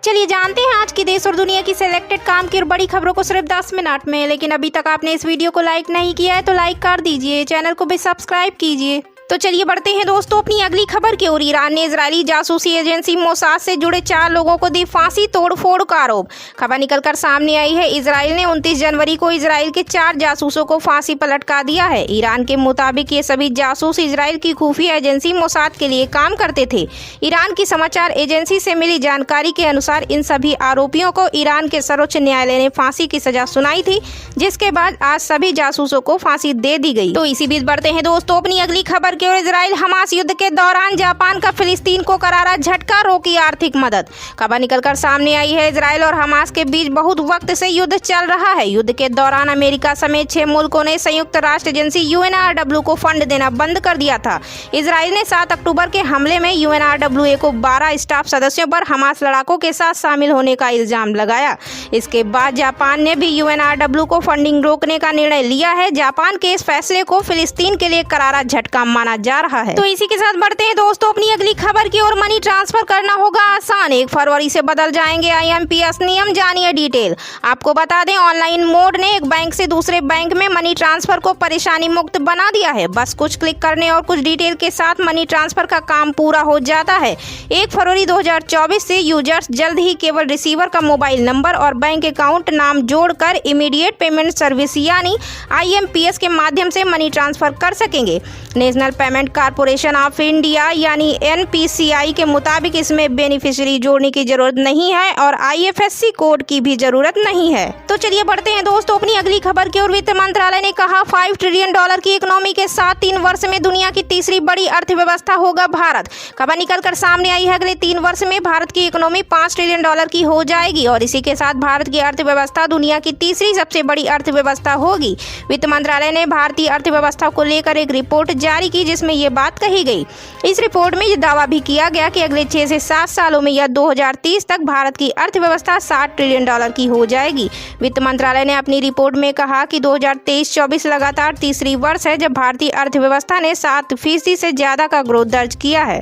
चलिए जानते हैं आज की देश और दुनिया की सिलेक्टेड काम की और बड़ी खबरों को सिर्फ 10 मिनट में। लेकिन अभी तक आपने इस वीडियो को लाइक नहीं किया है तो लाइक कर दीजिए, चैनल को भी सब्सक्राइब कीजिए। तो चलिए बढ़ते हैं दोस्तों अपनी अगली खबर की ओर। ईरान ने इजरायली जासूसी एजेंसी मोसाद से जुड़े 4 लोगों को दी फांसी तोड़फोड़ का आरोप। खबर निकलकर सामने आई है। इजराइल ने 29 जनवरी को इजराइल के 4 जासूसों को फांसी पर लटका दिया है। ईरान के मुताबिक ये सभी जासूस इजराइल की खुफिया एजेंसी मोसाद के लिए काम करते थे। ईरान की समाचार एजेंसी से मिली जानकारी के अनुसार इन सभी आरोपियों को ईरान के सर्वोच्च न्यायालय ने फांसी की सजा सुनाई थी, जिसके बाद आज सभी जासूसों को फांसी दे दी गई। तो इसी बीच बढ़ते हैं दोस्तों अपनी अगली खबर और इजराइल हमास युद्ध के दौरान जापान का फिलिस्तीन को करारा झटका, रोकी आर्थिक मदद। खबर निकलकर सामने आई है। इजराइल और हमास के बीच बहुत वक्त से युद्ध चल रहा है। युद्ध के दौरान अमेरिका समेत 6 मुल्कों ने संयुक्त राष्ट्र एजेंसी UNRWA को फंड देना बंद कर दिया था। इजराइल ने 7 अक्टूबर के हमले में UNRWA को 12 स्टाफ सदस्यों पर हमास लड़ाकों के साथ शामिल होने का इल्जाम लगाया। इसके बाद जापान ने भी UNRWA को फंडिंग रोकने का निर्णय लिया है। जापान के इस फैसले को फिलिस्तीन के लिए करारा झटका माना जा रहा है। तो इसी के साथ बढ़ते हैं दोस्तों अपनी अगली खबर की ओर। मनी ट्रांसफर करना होगा आसान, 1 फरवरी से बदल जाएंगे IMPS नियम, जानिए डिटेल। आपको बता दें ऑनलाइन मोड ने एक बैंक से दूसरे बैंक में मनी ट्रांसफर को परेशानी मुक्त बना दिया है। बस कुछ क्लिक करने और कुछ डिटेल के साथ मनी ट्रांसफर का काम पूरा हो जाता है। 1 फरवरी 2024 से यूजर्स जल्द ही केवल रिसीवर का मोबाइल नंबर और बैंक अकाउंट नाम जोड़कर इमीडिएट पेमेंट सर्विस यानी IMPS के माध्यम से मनी ट्रांसफर कर सकेंगे। National payment corporation of India यानी NPCI के मुताबिक इसमें बेनिफिशियरी जोड़ने की जरूरत नहीं है और IFSC कोड की भी जरूरत नहीं है। तो चलिए बढ़ते हैं दोस्तों अपनी अगली खबर की ओर। वित्त मंत्रालय ने कहा $5 ट्रिलियन की इकोनॉमी के साथ 3 वर्ष में दुनिया की तीसरी बड़ी अर्थव्यवस्था होगा भारत। खबर निकलकर सामने आई है। अगले 3 वर्ष में भारत की इकोनॉमी $5 ट्रिलियन की हो जाएगी और इसी के साथ भारत की अर्थव्यवस्था दुनिया की तीसरी सबसे बड़ी अर्थव्यवस्था होगी। वित्त मंत्रालय ने भारतीय अर्थव्यवस्था को लेकर एक रिपोर्ट जारी की, जिसमें ये बात कही गई। इस रिपोर्ट में यह दावा भी किया गया कि अगले 6 से 7 सालों में या 2030 तक भारत की अर्थव्यवस्था $60 ट्रिलियन की हो जाएगी। वित्त मंत्रालय ने अपनी रिपोर्ट में कहा कि 2023-24 लगातार तीसरी वर्ष है जब भारतीय अर्थव्यवस्था ने 7% से ज्यादा का ग्रोथ दर्ज किया है।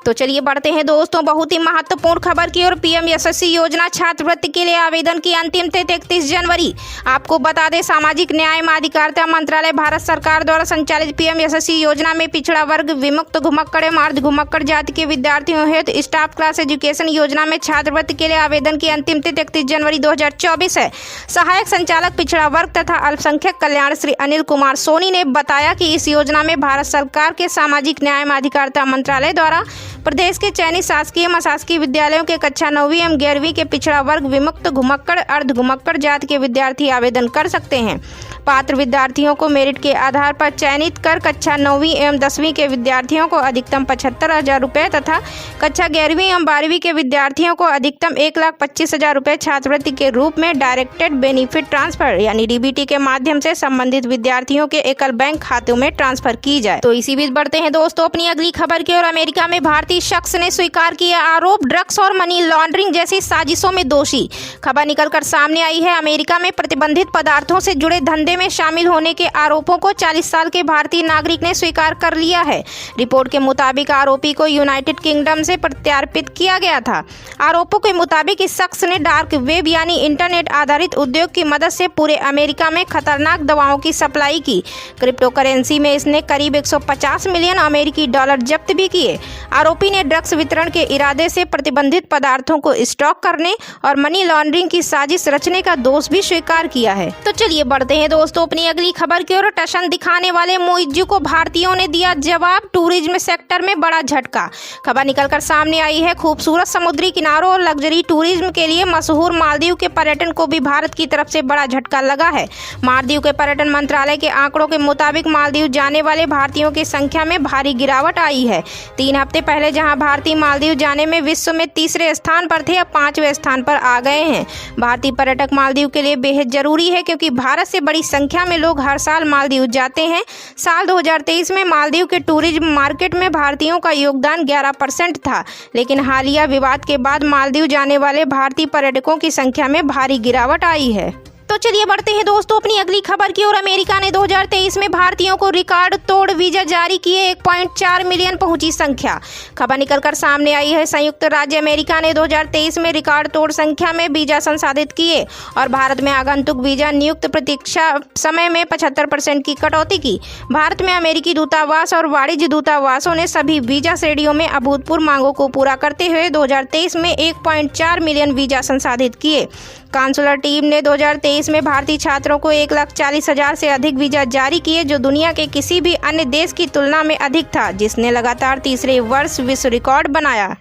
तो चलिए बढ़ते हैं दोस्तों बहुत ही महत्वपूर्ण खबर की ओर। PM यशस्वी योजना छात्रवृत्ति के लिए आवेदन की अंतिम तिथि 31 जनवरी। आपको बता दें सामाजिक न्याय एवं अधिकारिता मंत्रालय भारत सरकार द्वारा संचालित PM यशस्वी योजना में पिछड़ा वर्ग, विमुक्त घुमक्कड़ एवं अर्ध घुमक्कड़ जाति के विद्यार्थियों हेतु स्टाफ क्लास एजुकेशन योजना में छात्रवृत्ति के लिए आवेदन की अंतिम तिथि 31 जनवरी 2024 है। सहायक संचालक पिछड़ा वर्ग तथा अल्पसंख्यक कल्याण श्री अनिल कुमार सोनी ने बताया कि इस योजना में भारत सरकार के सामाजिक न्याय एवं अधिकारिता मंत्रालय द्वारा प्रदेश के चयनित शासकीय एवं अशासकीय विद्यालयों के कक्षा 9वीं एवं 11वीं के पिछड़ा वर्ग, विमुक्त घुमक्कड़, अर्ध घुमक्कड़ जाति के विद्यार्थी आवेदन कर सकते हैं। पात्र विद्यार्थियों को मेरिट के आधार पर चयनित कर कक्षा 9वीं एवं 10वीं के विद्यार्थियों को अधिकतम 75,000 रुपये तथा कक्षा 11वीं एवं 12वीं के विद्यार्थियों को अधिकतम 1,25,000 रुपये छात्रवृत्ति के रूप में डायरेक्टेड बेनिफिट ट्रांसफर यानी DBT के माध्यम से संबंधित विद्यार्थियों के एकल बैंक खातों में ट्रांसफर की जाए। तो इसी बीच बढ़ते हैं दोस्तों अपनी अगली खबर की ओर। अमेरिका में भारतीय शख्स ने स्वीकार किया आरोप, ड्रग्स और मनी लॉन्ड्रिंग जैसी साजिशों में दोषी। खबर निकलकर सामने आई है। अमेरिका में प्रतिबंधित पदार्थों से जुड़े धंधे में शामिल होने के आरोपों को 40 साल के भारतीय नागरिक ने स्वीकार कर लिया है। रिपोर्ट के मुताबिक आरोपी को यूनाइटेड किंगडम से प्रत्यार्पित किया गया था। आरोपों के मुताबिक इस शख्स ने डार्क वेब यानी इंटरनेट आधारित उद्योग की मदद से पूरे अमेरिका में खतरनाक दवाओं की सप्लाई की। क्रिप्टो करेंसी में इसने करीब 150 मिलियन अमेरिकी डॉलर जब्त भी किए। आरोपी ने ड्रग्स वितरण के इरादे से प्रतिबंधित पदार्थों को स्टॉक करने और मनी लॉन्ड्रिंग की साजिश रचने का दोष भी स्वीकार किया है। तो चलिए बढ़ते हैं दोस्तों अपनी अगली खबर की ओर। टशन दिखाने वाले मोइज्जू को भारतीयों ने दिया जवाब, टूरिज्म सेक्टर में बड़ा झटका। खबर निकलकर सामने आई है। खूबसूरत समुद्री किनारों और लग्जरी टूरिज्म के लिए मशहूर मालदीव के पर्यटन को भी भारत की तरफ से बड़ा झटका लगा है। मालदीव के पर्यटन मंत्रालय के आंकड़ों के मुताबिक मालदीव जाने वाले भारतीयों की संख्या में भारी गिरावट आई है। 3 हफ्ते पहले जहां भारतीय मालदीव जाने में विश्व में तीसरे स्थान पर थे, अब 5वें स्थान पर आ गए हैं। भारतीय पर्यटक मालदीव के लिए बेहद जरूरी है क्योंकि भारत से बड़ी संख्या में लोग हर साल मालदीव जाते हैं। साल 2023 में मालदीव के टूरिज्म मार्केट में भारतीयों का योगदान 11% था, लेकिन हालिया विवाद के बाद मालदीव जाने वाले भारतीय पर्यटकों की संख्या में भारी गिरावट आई है। तो चलिए बढ़ते हैं दोस्तों अपनी अगली खबर की ओर। अमेरिका ने 2023 में भारतीयों को रिकॉर्ड तोड़ वीजा जारी किए, 1.4 मिलियन पहुंची संख्या। खबर निकलकर सामने आई है। संयुक्त राज्य अमेरिका ने 2023 में रिकॉर्ड तोड़ संख्या में वीजा संसाधित किए और भारत में आगंतुक वीजा नियुक्त प्रतीक्षा समय में 75% की कटौती की। भारत में अमेरिकी दूतावास और वाणिज्य दूतावासों ने सभी वीजा श्रेणियों में अभूतपूर्व मांगों को पूरा करते हुए 2023 में 1.4 मिलियन वीजा संसाधित किए। काउंसलर टीम ने 2023 में भारतीय छात्रों को 1,40,000 से अधिक वीजा जारी किए, जो दुनिया के किसी भी अन्य देश की तुलना में अधिक था, जिसने लगातार तीसरे वर्ष विश्व रिकॉर्ड बनाया।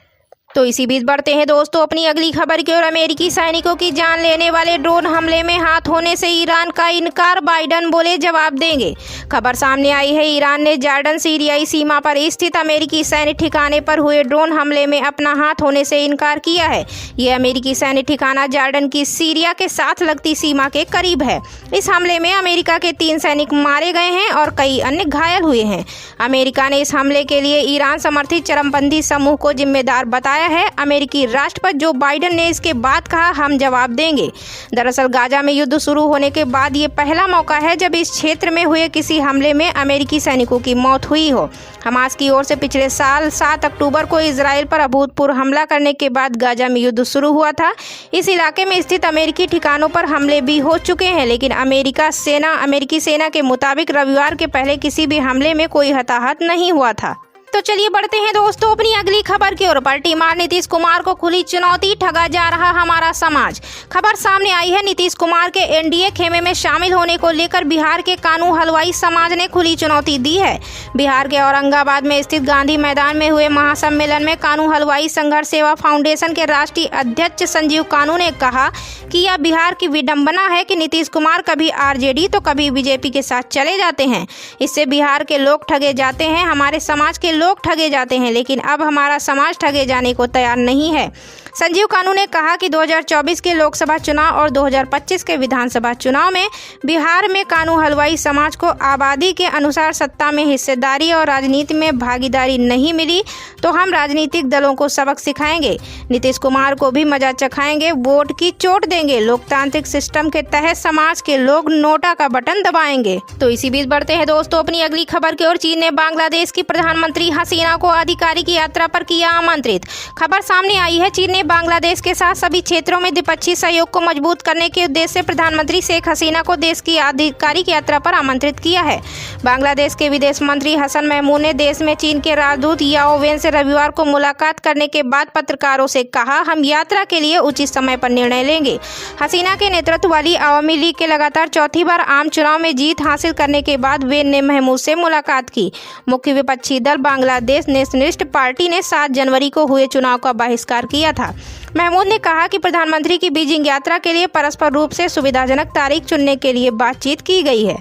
तो इसी बीच बढ़ते हैं दोस्तों अपनी अगली खबर की ओर। अमेरिकी सैनिकों की जान लेने वाले ड्रोन हमले में हाथ होने से ईरान का इनकार, बाइडन बोले जवाब देंगे। खबर सामने आई है। ईरान ने जॉर्डन सीरियाई सीमा पर स्थित अमेरिकी सैन्य ठिकाने पर हुए ड्रोन हमले में अपना हाथ होने से इनकार किया है। ये अमेरिकी सैन्य ठिकाना जॉर्डन की सीरिया के साथ लगती सीमा के करीब है। इस हमले में अमेरिका के 3 सैनिक मारे गए हैं और कई अन्य घायल हुए हैं। अमेरिका ने इस हमले के लिए ईरान समर्थित चरमपंथी समूह को जिम्मेदार बताया है। अमेरिकी राष्ट्रपति जो बाइडन ने इसके बाद कहा, हम जवाब देंगे। दरअसल गाजा में युद्ध शुरू होने के बाद ये पहला मौका है जब इस क्षेत्र में हुए किसी हमले में अमेरिकी सैनिकों की मौत हुई हो। हमास की ओर से पिछले साल 7 अक्टूबर को इजराइल पर अभूतपूर्व हमला करने के बाद गाजा में युद्ध शुरू हुआ था। इस इलाके में स्थित अमेरिकी ठिकानों पर हमले भी हो चुके हैं, लेकिन अमेरिकी सेना के मुताबिक रविवार के पहले किसी भी हमले में कोई हताहत नहीं हुआ था। तो चलिए बढ़ते हैं दोस्तों अपनी अगली खबर की ओर। पलटी मार नीतीश कुमार को खुली चुनौती, ठगा जा रहा हमारा समाज। खबर सामने आई है। नीतीश कुमार के एनडीए खेमे में शामिल होने को लेकर बिहार के कानू हलवाई समाज ने खुली चुनौती दी है। बिहार के औरंगाबाद में स्थित गांधी मैदान में हुए महासम्मेलन में कानू हलवाई संघर्ष सेवा फाउंडेशन के राष्ट्रीय अध्यक्ष संजीव कानू ने कहा कि यह बिहार की विडंबना है कि नीतीश कुमार कभी आरजेडी तो कभी बीजेपी के साथ चले जाते हैं। इससे बिहार के लोग ठगे जाते हैं, हमारे समाज के लोग ठगे जाते हैं, लेकिन अब हमारा समाज ठगे जाने को तैयार नहीं है। संजीव कानू ने कहा कि 2024 के लोकसभा चुनाव और 2025 के विधानसभा चुनाव में बिहार में कानू हलवाई समाज को आबादी के अनुसार सत्ता में हिस्सेदारी और राजनीति में भागीदारी नहीं मिली तो हम राजनीतिक दलों को सबक सिखाएंगे, नीतीश कुमार को भी मजा चखाएंगे, वोट की चोट देंगे, लोकतांत्रिक सिस्टम के तहत समाज के लोग नोटा का बटन दबाएंगे। तो इसी बीच बढ़ते हैं दोस्तों अपनी अगली खबर की ओर। चीन ने बांग्लादेश की प्रधानमंत्री हसीना को आधिकारिक यात्रा पर किया आमंत्रित। खबर सामने आई है। चीन ने बांग्लादेश के साथ सभी क्षेत्रों में द्विपक्षीय सहयोग को मजबूत करने के उद्देश्य से प्रधानमंत्री शेख हसीना को देश की आधिकारिक यात्रा पर आमंत्रित किया है। बांग्लादेश के विदेश मंत्री हसन महमूद ने देश में चीन के राजदूत याओ वेन से रविवार को मुलाकात करने के बाद पत्रकारों से कहा, हम यात्रा के लिए उचित समय पर निर्णय लेंगे। हसीना के नेतृत्व वाली आवामी लीग के लगातार चौथी बार आम चुनाव में जीत हासिल करने के बाद वेन ने महमूद से मुलाकात की। मुख्य विपक्षी दल बांग्लादेश नेशनलिस्ट पार्टी ने 7 जनवरी को हुए चुनाव का बहिष्कार किया था। महमूद ने कहा कि प्रधानमंत्री की बीजिंग यात्रा के लिए परस्पर रूप से सुविधाजनक तारीख चुनने के लिए बातचीत की गई है।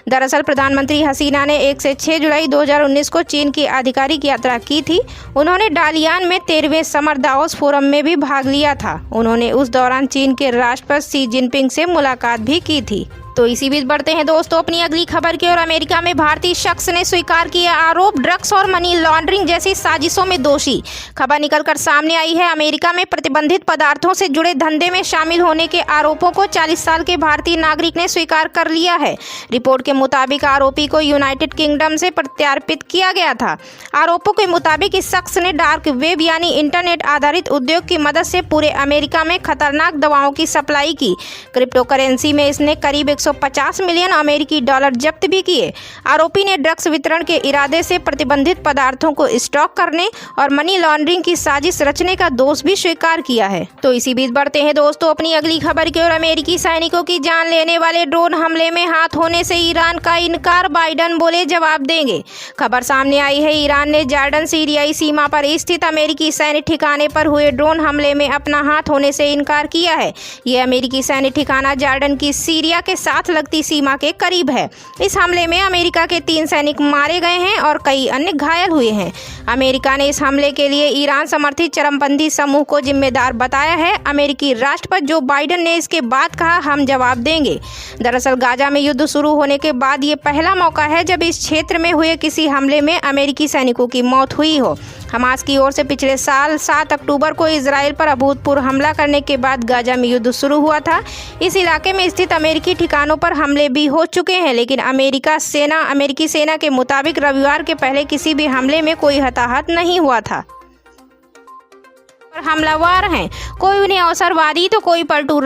दरअसल प्रधानमंत्री हसीना ने 1 से 6 जुलाई 2019 को चीन की आधिकारिक यात्रा की थी। उन्होंने डालियान में 13वें समर दावोस फोरम में भी भाग लिया था। उन्होंने उस दौरान चीन के राष्ट्रपति शी जिनपिंग से मुलाकात भी की थी। तो इसी बीच बढ़ते हैं दोस्तों अपनी अगली खबर की ओर। अमेरिका में भारतीय शख्स ने स्वीकार किया आरोप, ड्रग्स और मनी लॉन्ड्रिंग जैसी साजिशों में दोषी। खबर निकलकर सामने आई है। अमेरिका में प्रतिबंधित पदार्थों से जुड़े धंधे में शामिल होने के आरोपों को 40 साल के भारतीय नागरिक ने स्वीकार कर लिया है। रिपोर्ट के मुताबिक आरोपी को यूनाइटेड किंगडम से प्रत्यार्पित किया गया था। आरोपों के मुताबिक इस शख्स ने डार्क वेब यानी इंटरनेट आधारित उद्योग की मदद से पूरे अमेरिका में खतरनाक दवाओं की सप्लाई की। क्रिप्टो करेंसी में इसने करीब 150 मिलियन अमेरिकी डॉलर जब्त भी किए। आरोपी ने ड्रग्स वितरण के इरादे से प्रतिबंधित पदार्थों को स्टॉक करने और मनी लॉन्ड्रिंग की साजिश रचने का दोष भी स्वीकार किया है। तो इसी बीच बढ़ते हैं दोस्तों अपनी अगली खबर की ओर। अमेरिकी सैनिकों की जान लेने वाले ड्रोन हमले में हाथ होने से ईरान का इनकार, बाइडन बोले जवाब देंगे। खबर सामने आई है। ईरान ने जॉर्डन सीरियाई सीमा पर स्थित अमेरिकी सैन्य ठिकाने पर हुए ड्रोन हमले में अपना हाथ होने से इनकार किया है। ये अमेरिकी सैन्य ठिकाना जॉर्डन की सीरिया के साथ लगती सीमा के करीब है। इस हमले में अमेरिका के 3 सैनिक मारे गए हैं और कई अन्य घायल हुए हैं। अमेरिका ने इस हमले के लिए ईरान समर्थित चरमपंथी समूह को जिम्मेदार बताया है। अमेरिकी राष्ट्रपति जो बाइडेन ने इसके बाद कहा, हम जवाब देंगे। दरअसल गाजा में युद्ध शुरू होने के बाद ये पहला मौका है जब इस क्षेत्र में हुए किसी हमले में अमेरिकी सैनिकों की मौत हुई हो। हमास की ओर से पिछले साल 7 अक्टूबर को इजराइल पर अभूतपूर्व हमला करने के बाद गाजा में युद्ध शुरू हुआ था। इस इलाके में स्थित अमेरिकी ठिकानों पर हमले भी हो चुके हैं, लेकिन अमेरिकी सेना के मुताबिक रविवार के पहले किसी भी हमले में कोई हताहत नहीं हुआ था। हमलावर हैं, कोई उन्हें अवसरवादी तो कोई पलटू